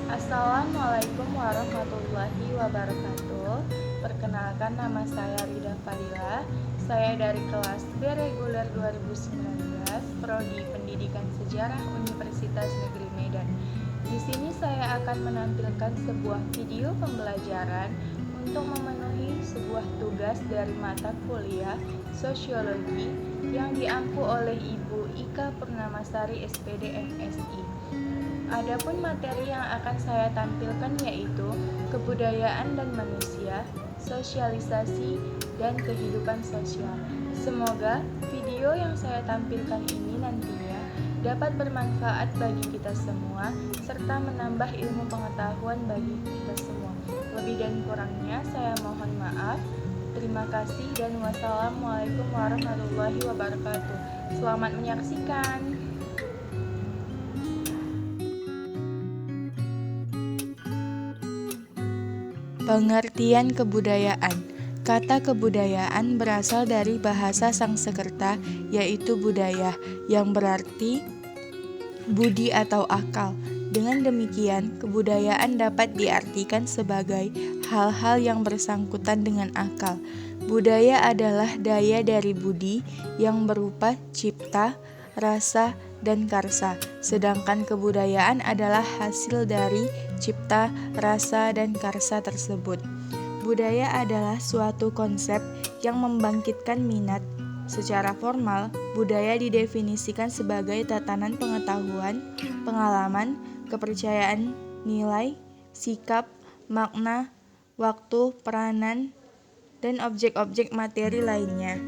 Assalamualaikum warahmatullahi wabarakatuh. Perkenalkan, nama saya Rida Falila. Saya dari kelas B reguler 2019, Prodi Pendidikan Sejarah Universitas Negeri Medan. Di sini saya akan menampilkan sebuah video pembelajaran untuk memenuhi sebuah tugas dari mata kuliah Sosiologi yang diampu oleh Ibu Ika Purnamasari SPD MSI. Adapun materi yang akan saya tampilkan yaitu kebudayaan dan manusia, sosialisasi, dan kehidupan sosial. Semoga video yang saya tampilkan ini nantinya dapat bermanfaat bagi kita semua serta menambah ilmu pengetahuan bagi kita semua. Lebih dan kurangnya saya mohon maaf. Terima kasih dan wassalamualaikum warahmatullahi wabarakatuh. Selamat menyaksikan. Pengertian kebudayaan. Kata kebudayaan berasal dari bahasa Sangsekerta, yaitu budaya, yang berarti budi atau akal. Dengan demikian, kebudayaan dapat diartikan sebagai hal-hal yang bersangkutan dengan akal. Budaya adalah daya dari budi yang berupa cipta, rasa, dan karsa, sedangkan kebudayaan adalah hasil dari cipta, rasa, dan karsa tersebut. Budaya adalah suatu konsep yang membangkitkan minat. Secara formal, budaya didefinisikan sebagai tatanan pengetahuan, pengalaman, kepercayaan, nilai, sikap, makna, waktu, peranan, dan objek-objek materi lainnya.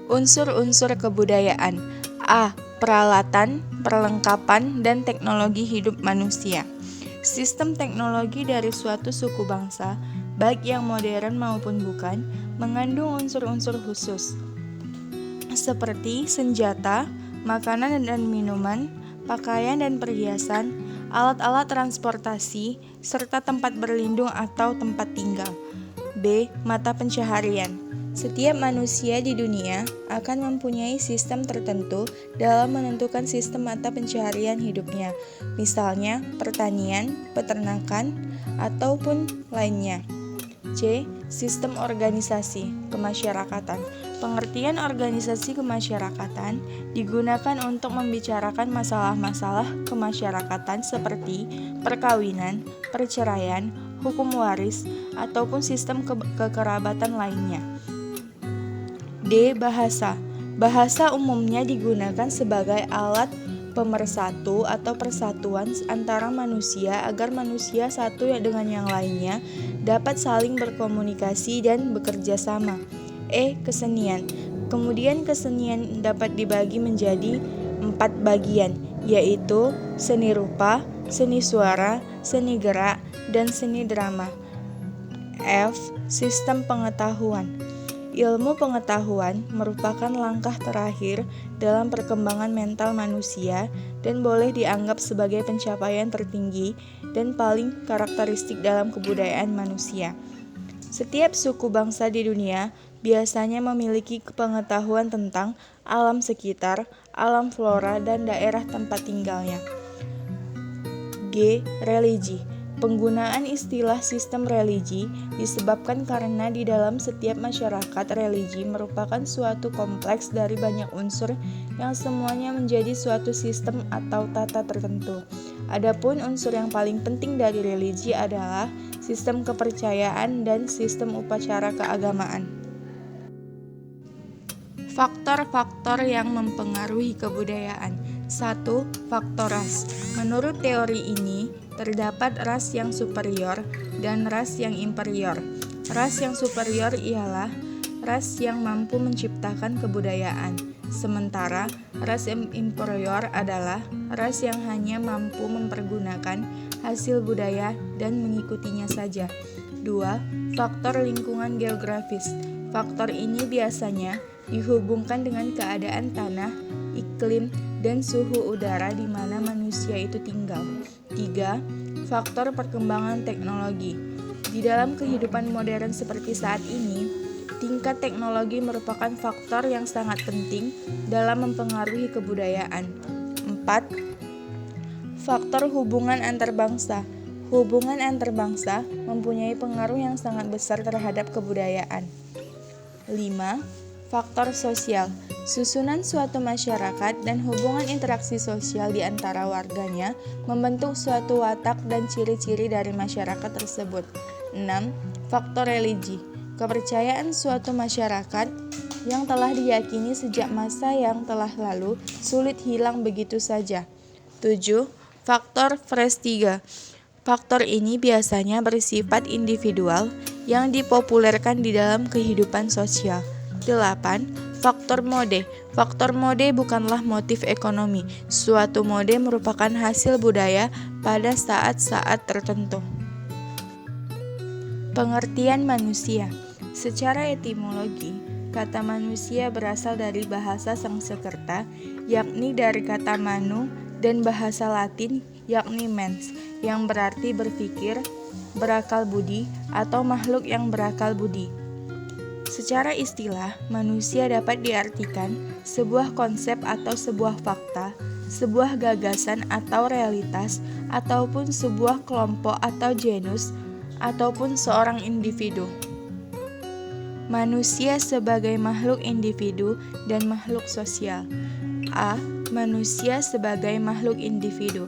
Unsur-unsur kebudayaan. A. Peralatan, perlengkapan, dan teknologi hidup manusia. Sistem teknologi dari suatu suku bangsa, baik yang modern maupun bukan, mengandung unsur-unsur khusus, seperti senjata, makanan dan minuman, pakaian dan perhiasan, alat-alat transportasi, serta tempat berlindung atau tempat tinggal. B. Mata pencaharian. Setiap manusia di dunia akan mempunyai sistem tertentu dalam menentukan sistem mata pencaharian hidupnya, misalnya pertanian, peternakan, ataupun lainnya. C. Sistem organisasi kemasyarakatan. Pengertian organisasi kemasyarakatan digunakan untuk membicarakan masalah-masalah kemasyarakatan seperti perkawinan, perceraian, hukum waris, ataupun sistem kekerabatan lainnya. D. Bahasa. Bahasa umumnya digunakan sebagai alat pemersatu atau persatuan antara manusia agar manusia satu dengan yang lainnya dapat saling berkomunikasi dan bekerja sama. E. Kesenian. Kemudian kesenian dapat dibagi menjadi 4 bagian, yaitu seni rupa, seni suara, seni gerak, dan seni drama. F. Sistem pengetahuan. Ilmu pengetahuan merupakan langkah terakhir dalam perkembangan mental manusia dan boleh dianggap sebagai pencapaian tertinggi dan paling karakteristik dalam kebudayaan manusia. Setiap suku bangsa di dunia biasanya memiliki pengetahuan tentang alam sekitar, alam flora, dan daerah tempat tinggalnya. G. Religi. Penggunaan istilah sistem religi disebabkan karena di dalam setiap masyarakat religi merupakan suatu kompleks dari banyak unsur yang semuanya menjadi suatu sistem atau tata tertentu. Adapun unsur yang paling penting dari religi adalah sistem kepercayaan dan sistem upacara keagamaan. Faktor-faktor yang mempengaruhi kebudayaan. 1. Faktor ras. Menurut teori ini, terdapat ras yang superior dan ras yang inferior. Ras yang superior ialah ras yang mampu menciptakan kebudayaan, sementara ras yang inferior adalah ras yang hanya mampu mempergunakan hasil budaya dan mengikutinya saja. 2. Faktor lingkungan geografis. Faktor ini biasanya dihubungkan dengan keadaan tanah, iklim, dan suhu udara di mana manusia itu tinggal. 3. Faktor perkembangan teknologi. Di dalam kehidupan modern seperti saat ini, tingkat teknologi merupakan faktor yang sangat penting dalam mempengaruhi kebudayaan. 4. Faktor hubungan antar bangsa. Hubungan antar bangsa mempunyai pengaruh yang sangat besar terhadap kebudayaan. 5. Faktor sosial. Susunan suatu masyarakat dan hubungan interaksi sosial di antara warganya membentuk suatu watak dan ciri-ciri dari masyarakat tersebut. 6. Faktor religi. Kepercayaan suatu masyarakat yang telah diyakini sejak masa yang telah lalu sulit hilang begitu saja. 7. Faktor prestige. Faktor ini biasanya bersifat individual yang dipopulerkan di dalam kehidupan sosial. 8. Faktor mode. Faktor mode bukanlah motif ekonomi. Suatu mode merupakan hasil budaya pada saat-saat tertentu. Pengertian manusia. Secara etimologi, kata manusia berasal dari bahasa Sanskerta, yakni dari kata manu, dan bahasa Latin, yakni mens, yang berarti berpikir, berakal budi, atau makhluk yang berakal budi. Secara istilah, manusia dapat diartikan sebuah konsep atau sebuah fakta, sebuah gagasan atau realitas, ataupun sebuah kelompok atau genus, ataupun seorang individu. Manusia sebagai makhluk individu dan makhluk sosial. A. Manusia sebagai makhluk individu.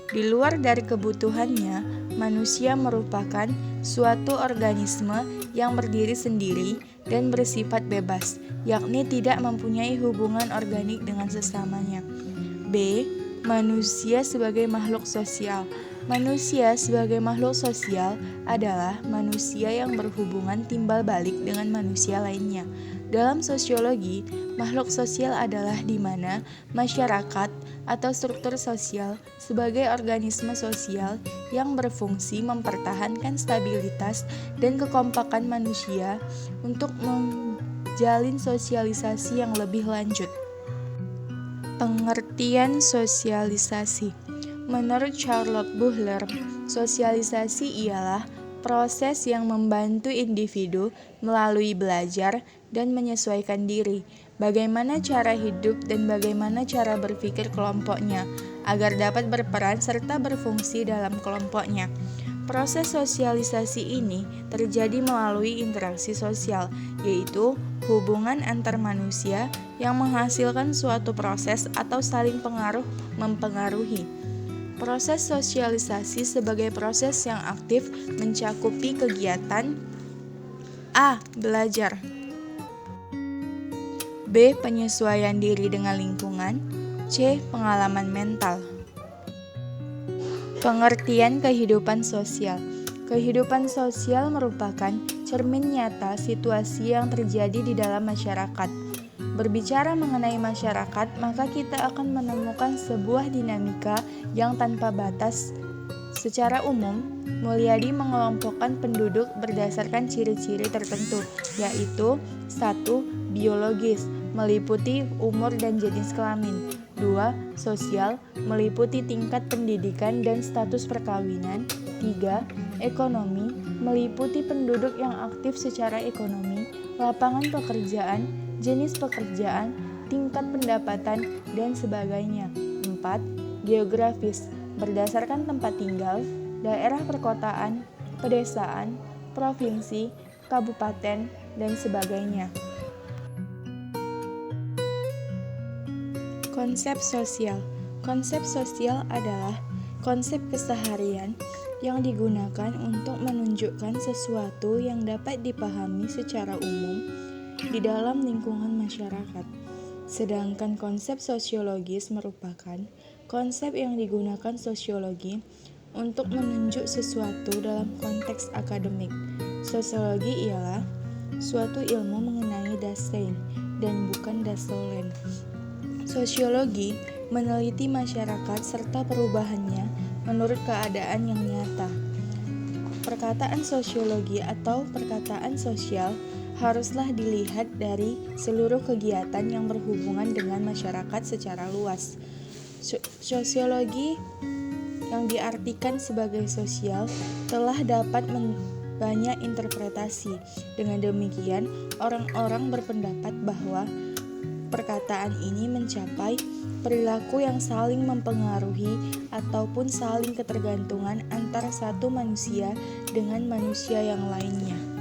Di luar dari kebutuhannya, manusia merupakan suatu organisme yang berdiri sendiri dan bersifat bebas, yakni tidak mempunyai hubungan organik dengan sesamanya. B. Manusia sebagai makhluk sosial. Manusia sebagai makhluk sosial adalah manusia yang berhubungan timbal balik dengan manusia lainnya. Dalam sosiologi, makhluk sosial adalah di mana masyarakat atau struktur sosial sebagai organisme sosial yang berfungsi mempertahankan stabilitas dan kekompakan manusia untuk menjalin sosialisasi yang lebih lanjut. Pengertian sosialisasi. Menurut Charlotte Buhler, sosialisasi ialah proses yang membantu individu melalui belajar dan menyesuaikan diri, bagaimana cara hidup dan bagaimana cara berpikir kelompoknya, agar dapat berperan serta berfungsi dalam kelompoknya. Proses sosialisasi ini terjadi melalui interaksi sosial, yaitu hubungan antar manusia yang menghasilkan suatu proses atau saling pengaruh mempengaruhi. Proses sosialisasi sebagai proses yang aktif mencakupi kegiatan A. Belajar, B. Penyesuaian diri dengan lingkungan, C. Pengalaman mental. Pengertian kehidupan sosial. Kehidupan sosial merupakan cermin nyata situasi yang terjadi di dalam masyarakat. Berbicara mengenai masyarakat, maka kita akan menemukan sebuah dinamika yang tanpa batas. Secara umum, Mulyadi mengelompokkan penduduk berdasarkan ciri-ciri tertentu, yaitu 1. Biologis, meliputi umur dan jenis kelamin. 2. Sosial, meliputi tingkat pendidikan dan status perkawinan. 3. Ekonomi, meliputi penduduk yang aktif secara ekonomi, lapangan pekerjaan, jenis pekerjaan, tingkat pendapatan, dan sebagainya. 4. Geografis, berdasarkan tempat tinggal, daerah perkotaan, pedesaan, provinsi, kabupaten, dan sebagainya. Konsep sosial. Konsep sosial adalah konsep keseharian yang digunakan untuk menunjukkan sesuatu yang dapat dipahami secara umum di dalam lingkungan masyarakat. Sedangkan konsep sosiologis merupakan konsep yang digunakan sosiologi untuk menunjuk sesuatu dalam konteks akademik. Sosiologi ialah suatu ilmu mengenai Dasein dan bukan Dasolen. Sosiologi meneliti masyarakat serta perubahannya menurut keadaan yang nyata. Perkataan sosiologi atau perkataan sosial haruslah dilihat dari seluruh kegiatan yang berhubungan dengan masyarakat secara luas. Sosiologi yang diartikan sebagai sosial telah dapat banyak interpretasi. Dengan demikian, orang-orang berpendapat bahwa perkataan ini mencapai perilaku yang saling mempengaruhi ataupun saling ketergantungan antara satu manusia dengan manusia yang lainnya.